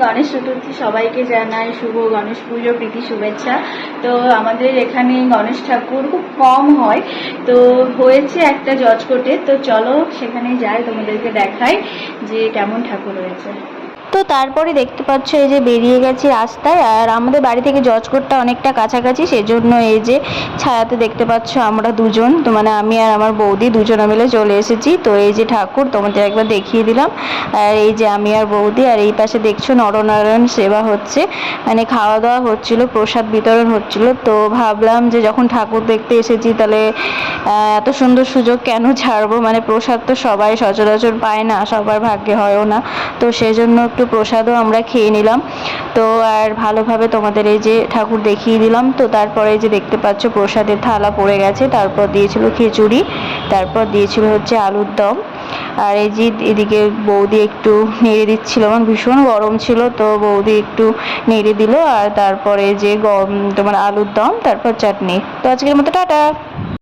গণেশ চতুর্থী। সবাইকে জানাই শুভ গণেশ পুজো প্রীতি শুভেচ্ছা। তো আমাদের এখানে গণেশ ঠাকুর খুব কম হয়, তো হয়েছে একটা জজকোটে, তো চলো সেখানে যাই, তোমাদেরকে দেখাই যে কেমন ঠাকুর হয়েছে। তো তারপরে দেখতে পাচ্ছ এই যে বেরিয়ে গেছি রাস্তায়, আর আমাদের বাড়ি থেকে জজকোটটা অনেকটা কাছাকাছি, সেজন্য এই যে ছায়াতে দেখতে পাচ্ছ আমরা দুজন, তো মানে আমি আর আমার বৌদি দুজনে মিলে চলে এসেছি। তো এই যে ঠাকুর তোমাদের একবার দেখিয়ে দিলাম, আর এই যে আমি আর বৌদি, আর এই পাশে দেখছো নরনারায়ণ সেবা হচ্ছে, মানে খাওয়া দাওয়া হচ্ছিল, প্রসাদ বিতরণ হচ্ছিল। তো ভাবলাম যে যখন ঠাকুর দেখতে এসেছি তাহলে এত সুন্দর সুযোগ কেন ছাড়বো, মানে প্রসাদ তো সবাই সচরাচর পায় না, সবার ভাগ্যে হয়ও না, তো সেই জন্য একটু প্রসাদও আমরা খেয়ে নিলাম। তো আর ভালোভাবে তোমাদের এই যে ঠাকুর দেখিয়ে দিলাম। তো তারপরে যে দেখতে পাচ্ছ প্রসাদের থালা পড়ে গেছে, তারপর দিয়েছিল খিচুড়ি, তারপর দিয়েছিল হচ্ছে আলুর দম, আর এই যে এদিকে বৌদি একটু নেড়ে দিচ্ছিল, আমার ভীষণ গরম ছিল, তো বৌদি একটু নেড়ে দিল, আর তারপরে যে তোমার আলুর দম, তারপর চাটনি। তো আজকের মতো টাটা।